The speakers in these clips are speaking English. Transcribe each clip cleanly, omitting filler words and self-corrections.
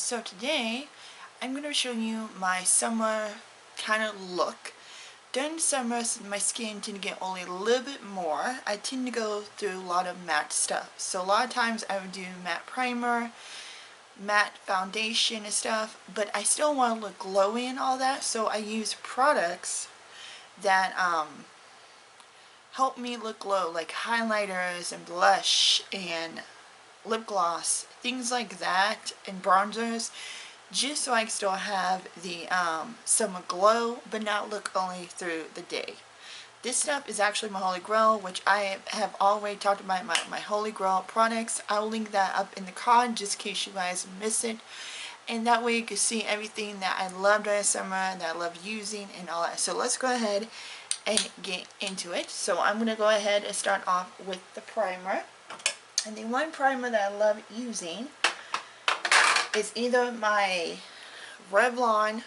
So today I'm going to show you my summer kind of look. During summer, my skin tends to get only a little bit more. I tend to go through a lot of matte stuff. So a lot of times I would do matte primer, matte foundation and stuff, but I still want to look glowy and all that, so I use products that help me look glow, like highlighters and blush and lip gloss, things like that, and bronzers, just so I can still have the summer glow but not look only through the day. This stuff is actually my holy grail, which I have already talked about my holy grail products. I'll link that up in the card just in case you guys miss it, and that way you can see everything that I love during summer, that I love using and all that. So let's go ahead and get into it. So I'm going to go ahead and start off with the primer. And the one primer that I love using is either my Revlon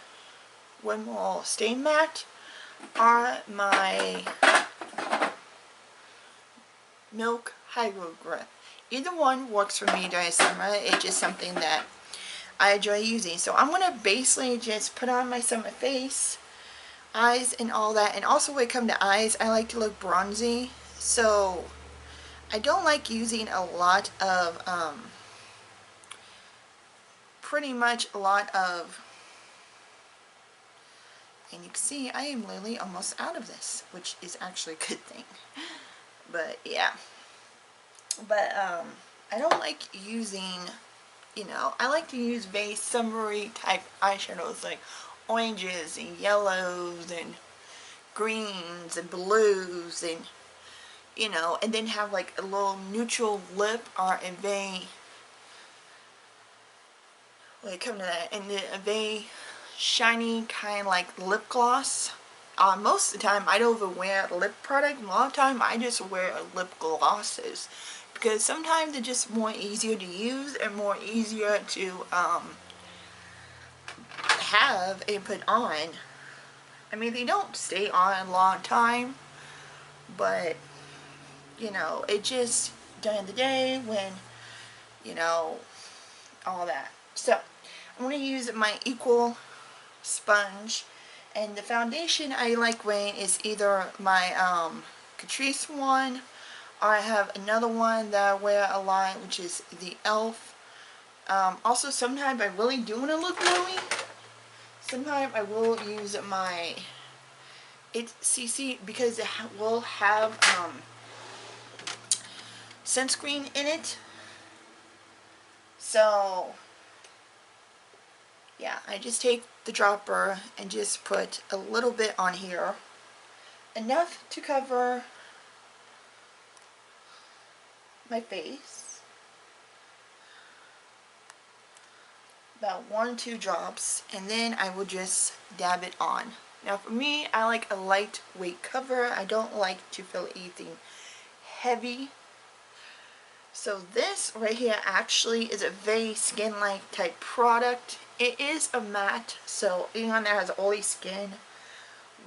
rimml Stain Matte or my Milk Hydro Grip. Either one works for me during summer. It's just something that I enjoy using. So I'm going to basically just put on my summer face, eyes and all that. And also when it comes to eyes, I like to look bronzy. So I don't like using a lot of, pretty much a lot of, and you can see I am literally almost out of this, which is actually a good thing. But yeah, but I don't like using, I like to use very summery type eyeshadows like oranges and yellows and greens and blues and and then have like a little neutral lip or a very, when it comes to that, and then a very shiny kind of like lip gloss. Most of the time I don't even wear lip product. A lot of the time I just wear lip glosses because sometimes they're just more easier to use and more easier to have and put on. I mean, they don't stay on a long time, but it just during the day when all that. So I'm going to use my equal sponge, and the foundation I like wearing is either my Catrice one, or I have another one that I wear a lot, which is the e.l.f. Also sometimes I really do want to look glowy. Sometimes I will use my CC because it will have sunscreen in it. So yeah, I just take the dropper and just put a little bit on here, enough to cover my face, about 1 or 2 drops, and then I will just dab it on. Now for me, I like a lightweight cover. I don't like to feel anything heavy. So this right here actually is a very skin-like type product. It is a matte, so anyone that has oily skin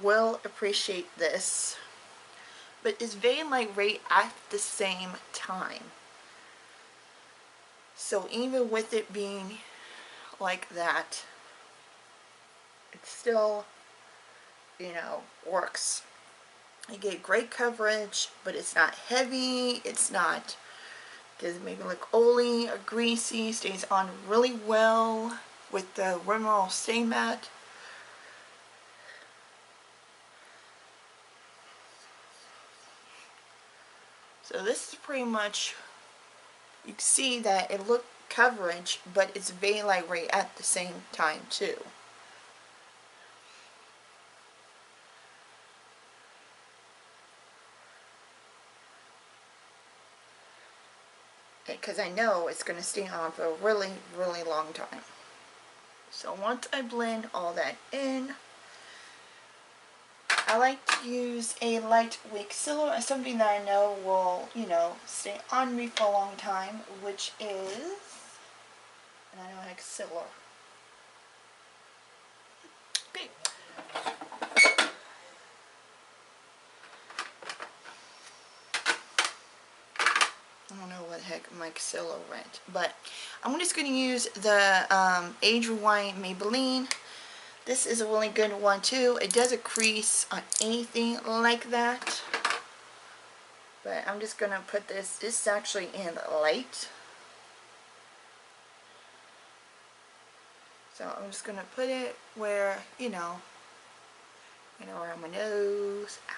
will appreciate this. But it's very lightweight at the same time. So even with it being like that, it still, works. You get great coverage, but it's not heavy. It's not, doesn't make it look oily or greasy. Stays on really well with the rimml Stain Matte. So this is pretty much, you can see that it looks coverage, but it's very lightweight at the same time too. Because I know it's going to stay on for a really, really long time. So once I blend all that in, I like to use a lightweight concealer, something that I know will, stay on me for a long time, which is, and I know I have concealer. Okay. I don't know what the protect my concealer rent. But I'm just going to use the Age Rewind Maybelline. This is a really good one too. It doesn't crease on anything like that. But I'm just going to put this is actually in light. So I'm just going to put it where, you know, around my nose. Ow.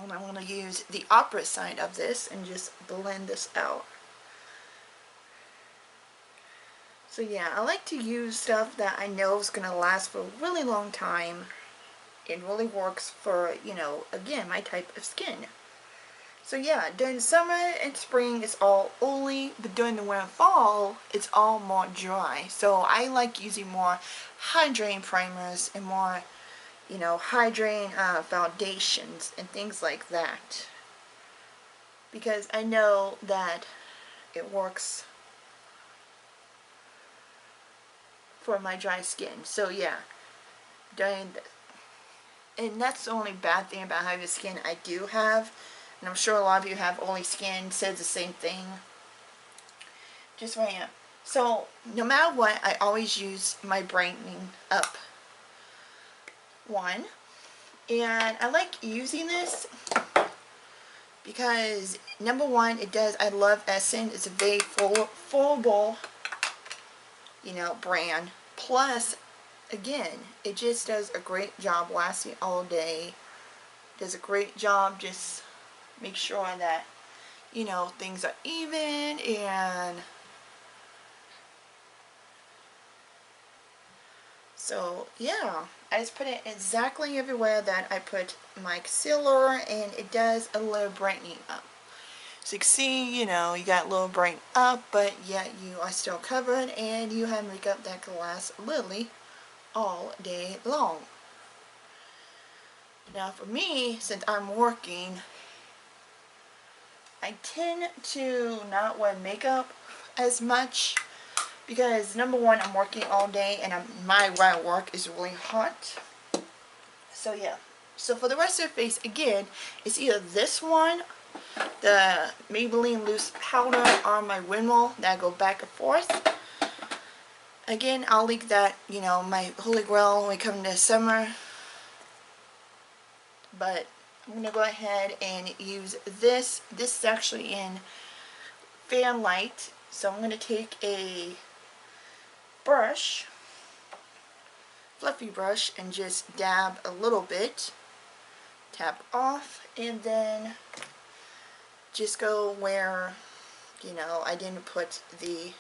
And I'm going to use the opposite side of this and just blend this out. So yeah, I like to use stuff that I know is going to last for a really long time. It really works for, you know, again, my type of skin. So yeah, during summer and spring it's all oily, but during the winter and fall it's all more dry. So I like using more hydrating primers and more, you know, hydrating foundations and things like that, because I know that it works for my dry skin. So yeah, and that's the only bad thing about having skin I do have, and I'm sure a lot of you have oily skin, says the same thing. Just right now. So no matter what, I always use my brightening up one, and I like using this because number one, I love Essence. It's a very affordable, you know, brand. Plus, again, it just does a great job lasting all day. Does a great job just make sure that, you know, things are even, and so yeah, I just put it exactly everywhere that I put my concealer, and it does a little brightening up. So you can see, you know, you got a little brighten up, but yet you are still covered, and you have makeup that can last literally all day long. Now for me, since I'm working, I tend to not wear makeup as much because number one, I'm working all day, and where I work is really hot. So yeah. So for the rest of the face, again, it's either this one, the Maybelline loose powder, or my rimml that I go back and forth. Again, I'll link that, you know, my holy grail when we come to summer. But I'm going to go ahead and use this. This is actually in Fan Light. So I'm going to take a brush, fluffy brush, and just dab a little bit. Tap off, and then just go where, you know, I didn't put the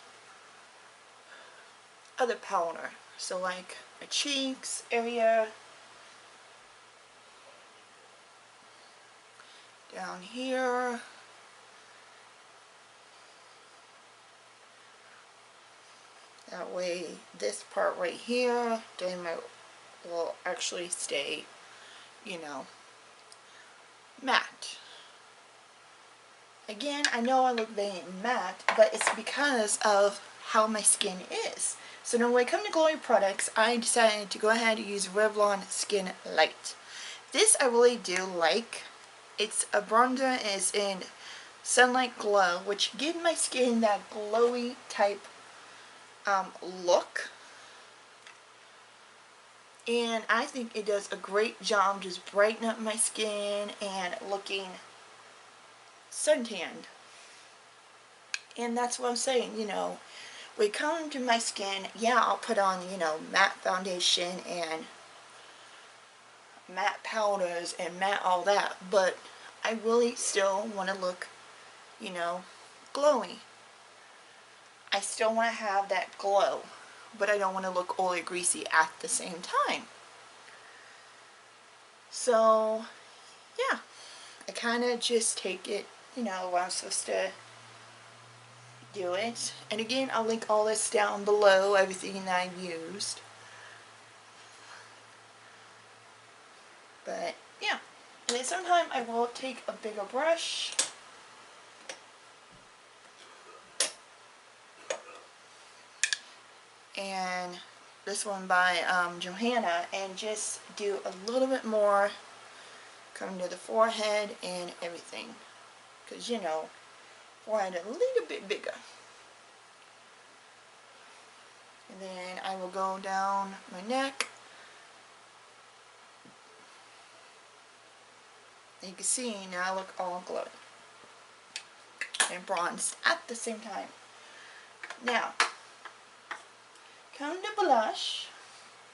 other powder. So like my cheeks area, down here, that way this part right here will actually stay, you know, matte. Again, I know I look very matte, but it's because of how my skin is. So now when it comes to glowing products, I decided to go ahead and use Revlon Skin Light. This I really do like. It's a bronzer, and it's in Sunlight Glow, which gives my skin that glowy type look. And I think it does a great job just brightening up my skin and looking suntanned. And that's what I'm saying, you know, when it comes to my skin, yeah, I'll put on, you know, matte foundation and matte powders and matte all that, but I really still want to look, you know, glowy. I still want to have that glow, but I don't want to look oily or greasy at the same time. So yeah, I kind of just take it, you know, when I'm supposed to do it. And again, I'll link all this down below, everything that I've used. But yeah, and then sometimes I will take a bigger brush and this one by Johanna, and just do a little bit more coming to the forehead and everything, because you know, forehead a little bit bigger. And then I will go down my neck. And you can see now I look all glowing and bronzed at the same time. Now, come to blush.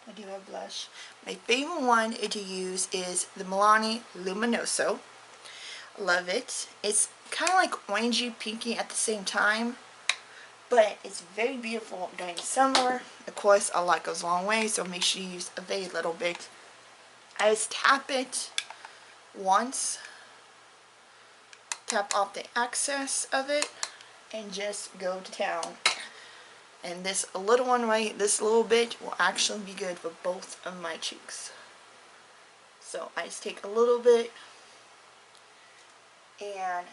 I do have blush. My favorite one to use is the Milani Luminoso. Love it. It's kind of like orangey pinky at the same time, but it's very beautiful during summer. Of course, a lot goes a long way, so make sure you use a very little bit. I just tap it once, tap off the excess of it, and just go to town. And this little one right, this little bit will actually be good for both of my cheeks. So I just take a little bit, and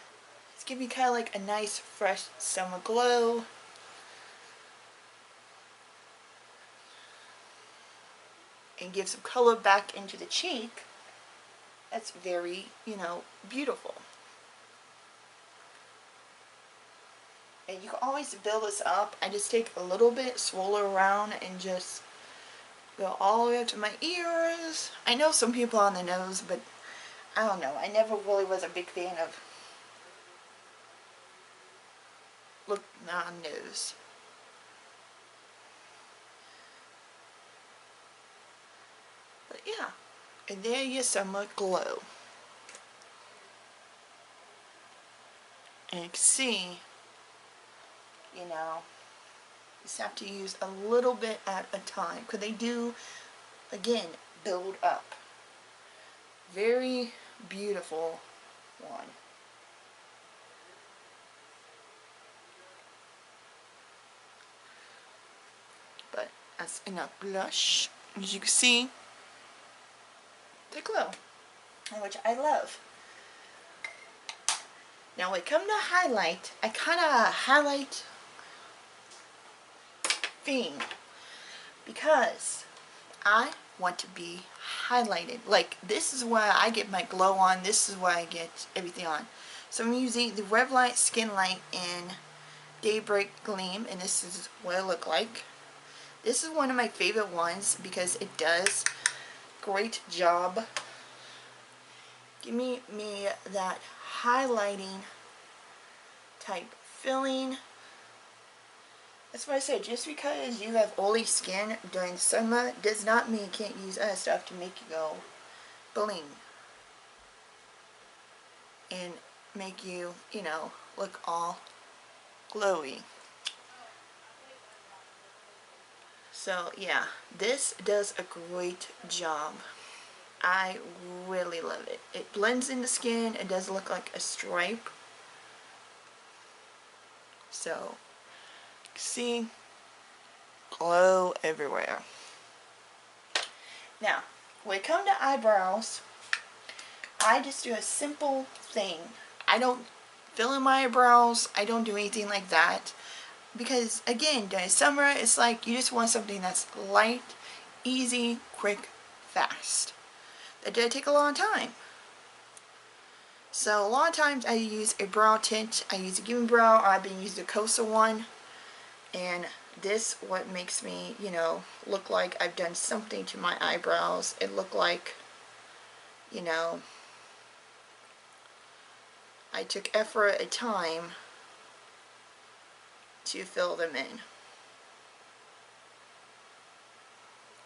it's giving me kind of like a nice fresh summer glow. And give some color back into the cheek. That's very, you know, beautiful. And you can always build this up. I just take a little bit, swirl it around, and just go all the way up to my ears. I know some people on the nose, but I don't know. I never really was a big fan of look on nose. But yeah, and there you summer glow. And you can see, you know, you just have to use a little bit at a time, because they do, again, build up. Very beautiful one. But that's enough blush. As you can see, the glow, which I love. Now when it comes to highlight, I kind of highlight thing because I want to be highlighted. Like, this is where I get my glow on. This is where I get everything on. So I'm using the Revlon Skin Light in Daybreak Gleam, and this is what it look like. This is one of my favorite ones because it does great job. Give me that highlighting type filling. That's why I said, just because you have oily skin during summer does not mean you can't use other stuff to make you go bling and make you, you know, look all glowy. So yeah, this does a great job. I really love it. It blends in the skin. It does look like a stripe. So, see, glow everywhere. Now, when it comes to eyebrows, I just do a simple thing. I don't fill in my eyebrows. I don't do anything like that. Because, again, during summer, it's like you just want something that's light, easy, quick, fast. That did take a long time. So a lot of times I use a brow tint. I use a Gimme brow, or I've been using the Kosa one. And this what makes me, you know, look like I've done something to my eyebrows. It look like, you know, I took effort at time to fill them in.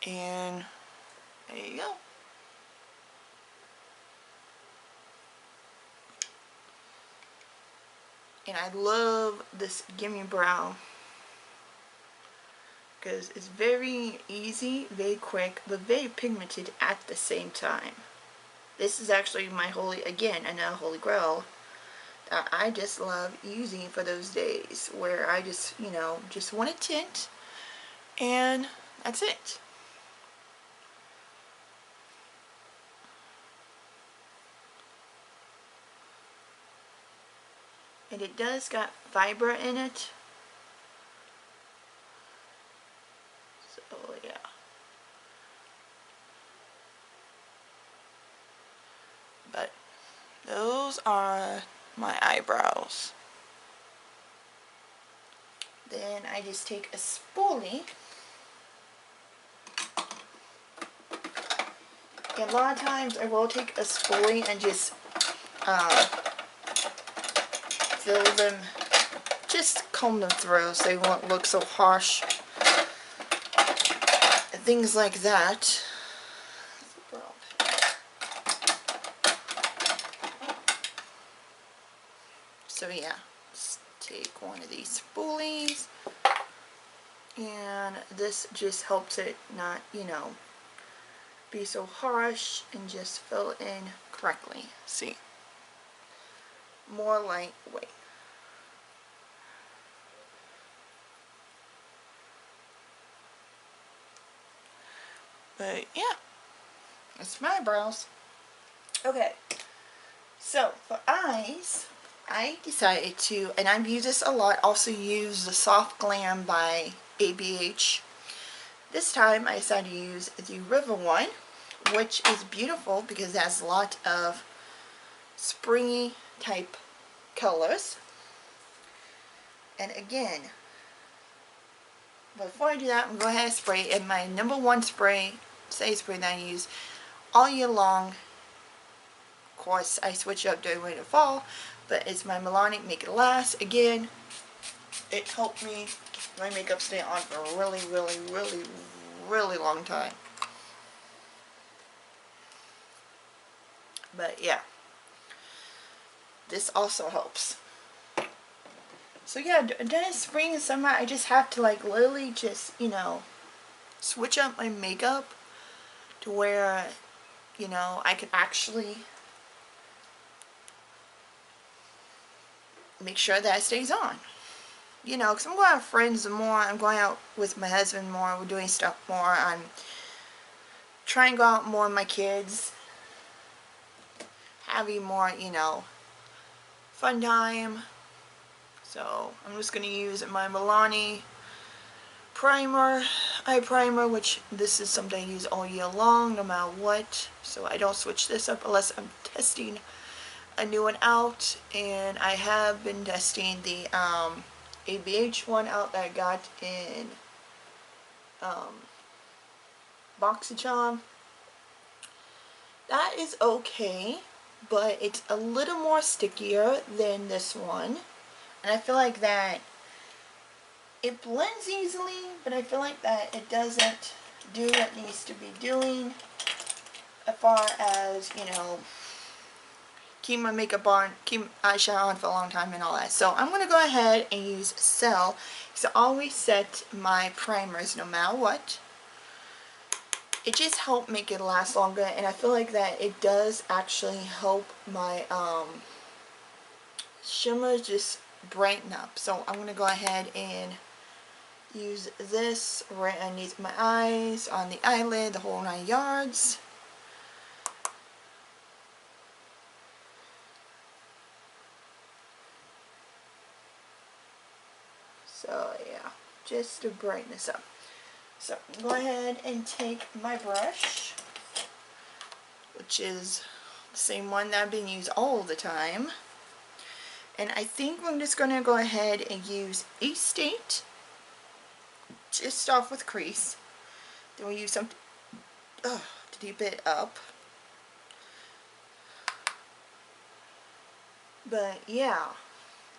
And there you go. And I love this Gimme brow because it's very easy, very quick, but very pigmented at the same time. This is actually my holy, again, another holy grail that I just love using for those days where I just, you know, just want a tint and that's it. And it does got fiber in it. So yeah. those are my eyebrows. Then I just take a spoolie. And a lot of times I will take a spoolie and just fill them, just comb them through so they won't look so harsh. And things like that. So yeah, just take one of these spoolies, and this just helps it not, you know, be so harsh, and just fill it in correctly. See? More lightweight. But yeah, that's my eyebrows. Okay, so for eyes, I decided to, and I've used this a lot, also use the Soft Glam by ABH. This time I decided to use the Revlon, which is beautiful because it has a lot of springy type colors. And again, before I do that, I'm going to go ahead and spray. And my number one spray, setting spray that I use all year long. Of course, I switch up during winter and fall, but it's my Milani Make It Last. Again, it helped me my makeup stay on for a really, really, really, really long time. But yeah, this also helps. So yeah, during spring and summer, I just have to like literally just, you know, switch up my makeup to where, you know, I can actually make sure that it stays on. You know, because I'm going out with friends more, I'm going out with my husband more, we're doing stuff more, I'm trying to go out more with my kids, having more, you know, fun time. So I'm just going to use my Milani primer, eye primer, which this is something I use all year long, no matter what. So I don't switch this up unless I'm testing a new one out. And I have been testing the ABH one out that I got in BoxyCharm. That is okay, but it's a little more stickier than this one. And I feel like that it blends easily, but I feel like that it doesn't do what it needs to be doing as far as, you know, keep my makeup on, keep eyeshadow on for a long time and all that. So I'm going to go ahead and use Cell, because I always set my primers no matter what. It just helps make it last longer, and I feel like that it does actually help my shimmer just brighten up. So I'm going to go ahead and use this right underneath my eyes, on the eyelid, the whole 9 yards. So yeah, just to brighten this up. So go ahead and take my brush, which is the same one that I've been using all the time. And I think I'm just going to go ahead and use a state. Just off with crease. Then we'll use something to deep it up. But yeah,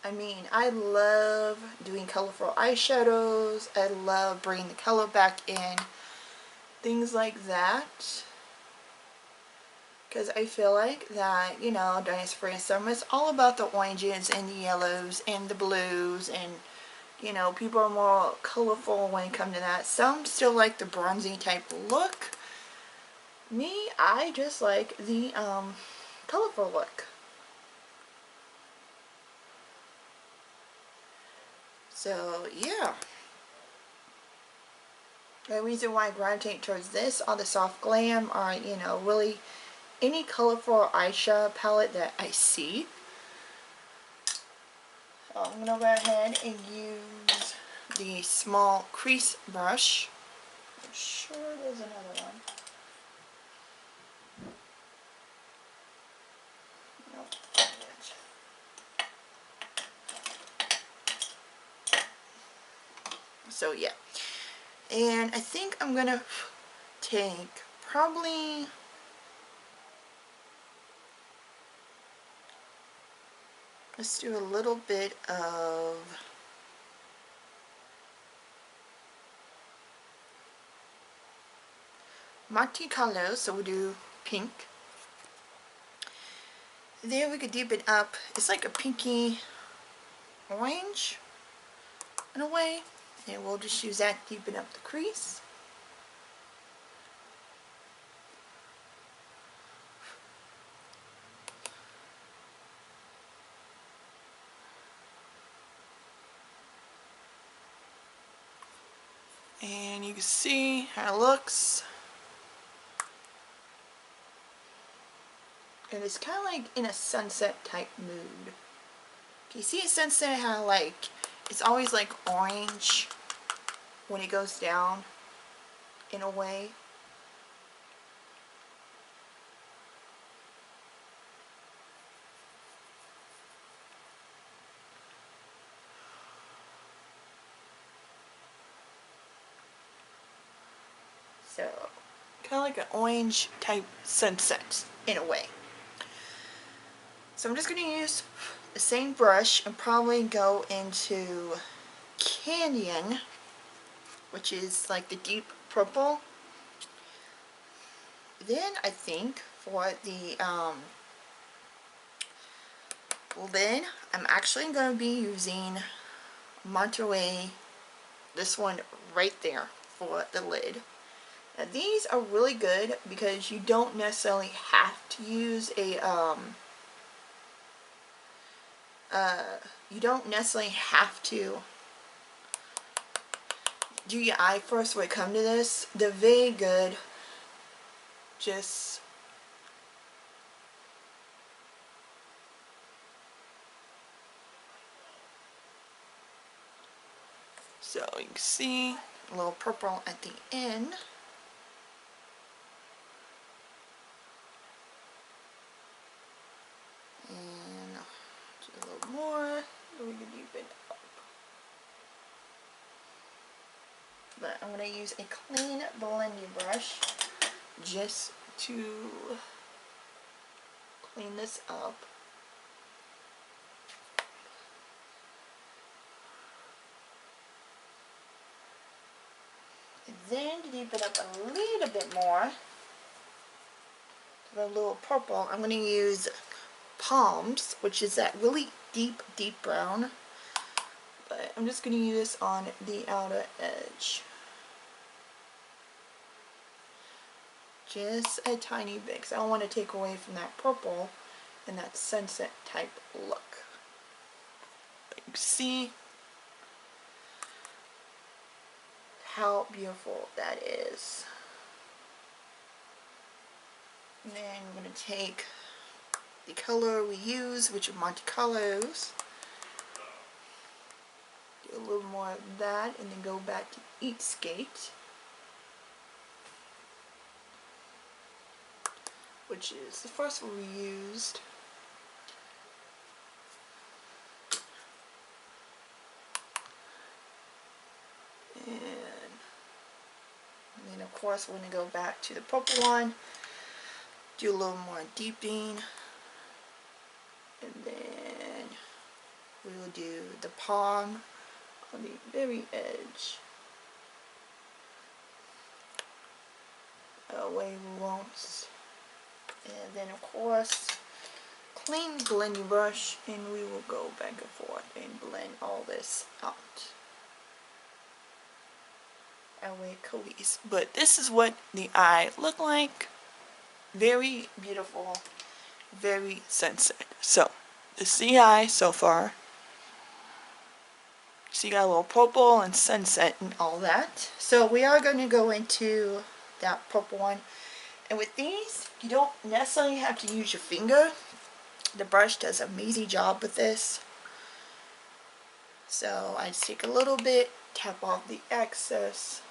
I mean, I love doing colorful eyeshadows. I love bringing the color back in. Things like that. Because I feel like that, you know, during spring and summer, it's all about the oranges and the yellows and the blues. And, you know, people are more colorful when it comes to that. Some still like the bronzy type look. Me, I just like the colorful look. So, yeah. The reason why I gravitate towards this or the Soft Glam are, you know, really any colorful eyeshadow palette that I see. So I'm going to go ahead and use the small crease brush. I'm sure there's another one. Nope. So yeah, and I think I'm gonna take probably, let's do a little bit of Monte Carlo, so we'll do pink. Then we could deepen up. It's like a pinky orange in a way. And we'll just use that to deepen up the crease. And you can see how it looks. And it's kind of like in a sunset type mood. Can you see a sunset how like it's always like orange when it goes down in a way? So kind of like an orange type sunset in a way. So I'm just going to use the same brush and probably go into Canyon, which is like the deep purple. Then I think for the lid, I'm actually going to be using Monterey, this one right there for the lid. Now these are really good because you don't necessarily have to use a you don't necessarily have to do your eye first when it comes to this. They're very good. Just so you can see a little purple at the end. And do a little more so we can deepen up. But I'm going to use a clean blending brush just to clean this up. And then to deepen up a little bit more, the little purple, I'm going to use Palms, which is that really deep, deep brown. But I'm just going to use this on the outer edge. Just a tiny bit, because I don't want to take away from that purple and that sunset type look. But you can see how beautiful that is. And then I'm going to take the color we use, which are Monte Carlos. Do a little more of that and then go back to Eat Skate, which is the first one we used. And then of course we're going to go back to the purple one, do a little more deepening, and then we will do the palm on the very edge. Away we won't. And then of course clean blending brush, and we will go back and forth and blend all this out. Away coolies. But this is what the eye look like. Very beautiful, very sunset. So this is the eye so far. So you got a little purple and sunset and all that. So we are going to go into that purple one. And with these, you don't necessarily have to use your finger. The brush does an amazing job with this. So I just take a little bit, tap off the excess,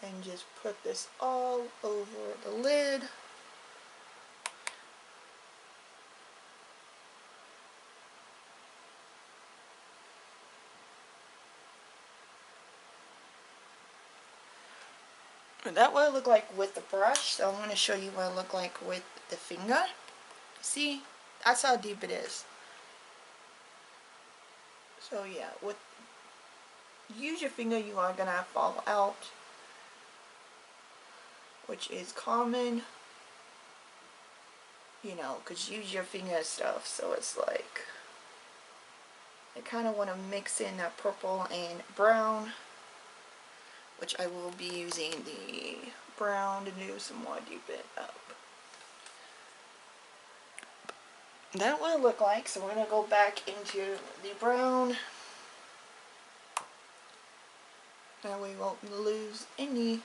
and just put this all over the lid. But that's what it looked like with the brush, so I'm going to show you what it looked like with the finger. See? That's how deep it is. So yeah, use your finger, you are going to fall out, which is common, you know, because use your finger and stuff, so it's like, I kind of want to mix in that purple and brown, which I will be using the brown to do some more deepen it up. That's what it looked like, so we're going to go back into the brown. That way we won't lose any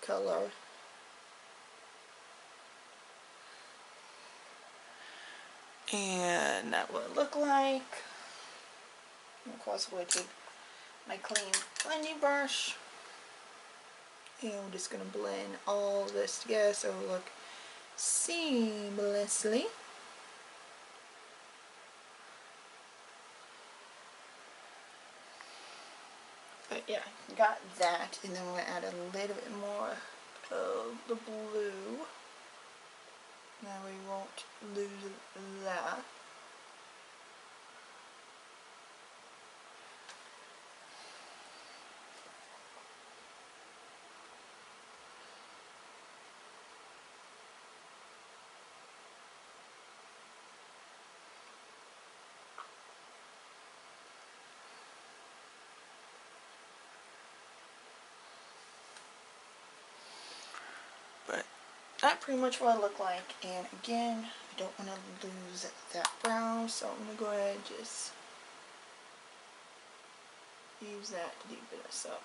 color. And that's what it looked like. And of course we'll take my clean blending brush. And we're just going to blend all this together so it'll look seamlessly. But yeah, got that, and then we're going to add a little bit more of the blue. Now we won't lose that. But that's pretty much what it looked like, and again, I don't want to lose that brown, so I'm going to go ahead and just use that to deepen this up.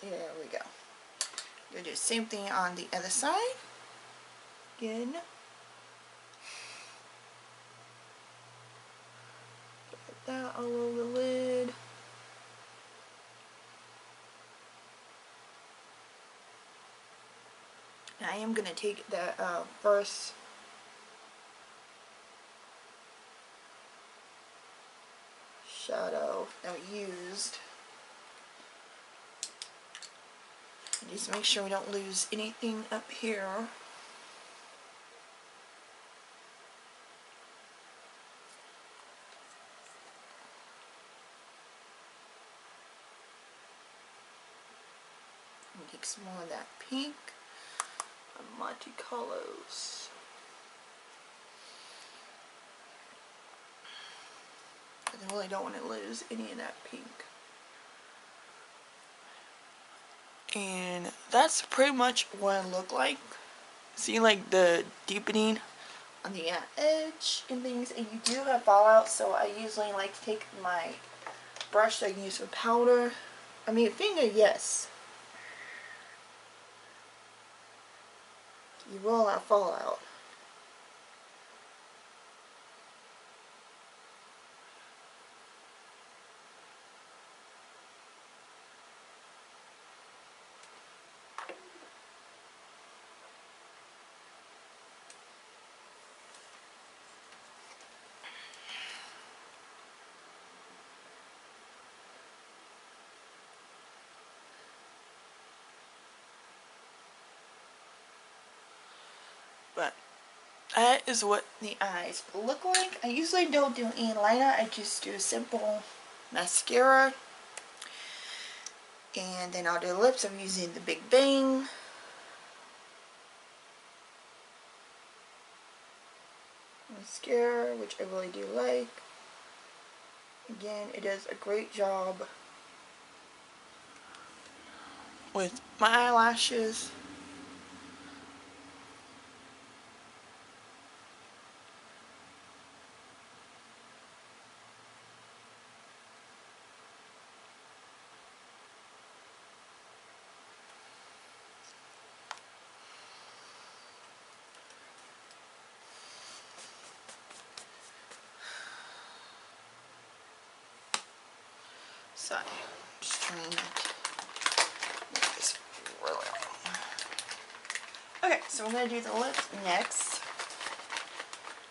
There we go. We'll do the same thing on the other side. Again. Put that all over the lid. Now I am going to take that first shadow that we used. Just make sure we don't lose anything up here. And take some more of that pink and multicolors. I really don't want to lose any of that pink. And that's pretty much what it looked like. See, like the deepening on the edge and things, and you do have fallout, so I usually like to take my brush so I can use some powder. I mean, finger, yes. You will have fallout. But that is what the eyes look like. I usually don't do any liner. I just do a simple mascara. And then I'll do the lips. I'm using the Big Bang. Mascara, which I really do like. Again, it does a great job with my eyelashes. Sorry, just trying to make this really long. Okay, so we're going to do the lips next.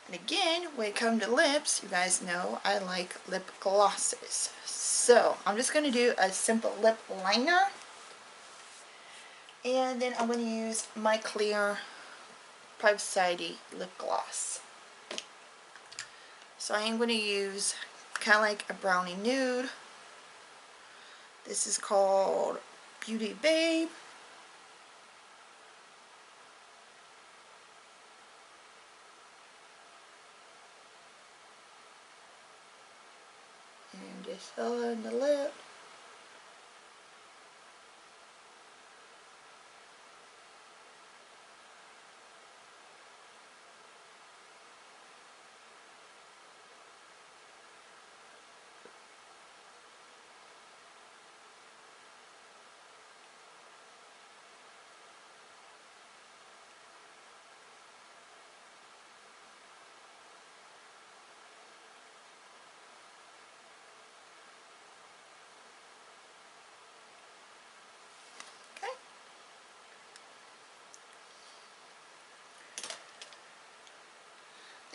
And again, when it comes to lips, you guys know I like lip glosses. So I'm just going to do a simple lip liner. And then I'm going to use my clear Private Society lip gloss. So I am going to use kind of like a brownie nude. This is called Beauty Babe. And just fill in the lip.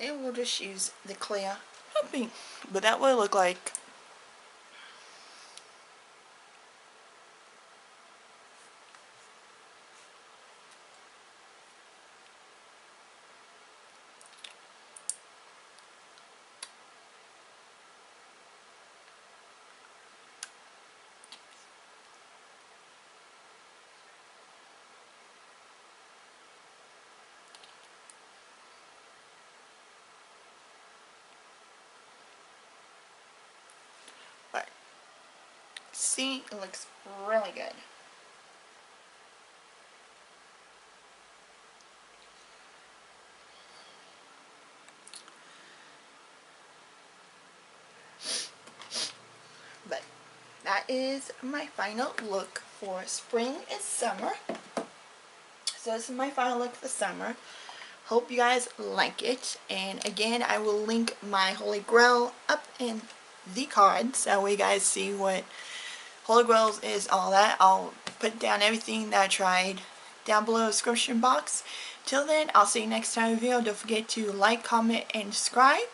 And we'll just use the clear, not pink, but that will look like. But see, it looks really good. But that is my final look for spring and summer. So this is my final look for summer. Hope you guys like it. And again, I will link my Holy Grail up in the card so you guys see what Holy Grails is all that. I'll put down everything that I tried down below in the description box. Till then, I'll see you next time in the video. Don't forget to like, comment, and subscribe.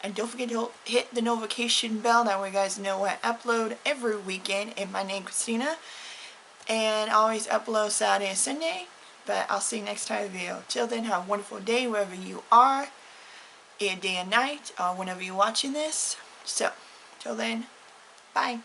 And don't forget to hit the notification bell. That way you guys know when I upload every weekend. And my name is Christina. And I always upload Saturday and Sunday. But I'll see you next time in the video. Till then, have a wonderful day wherever you are. Either day and night, or whenever you're watching this. So, till then, bye.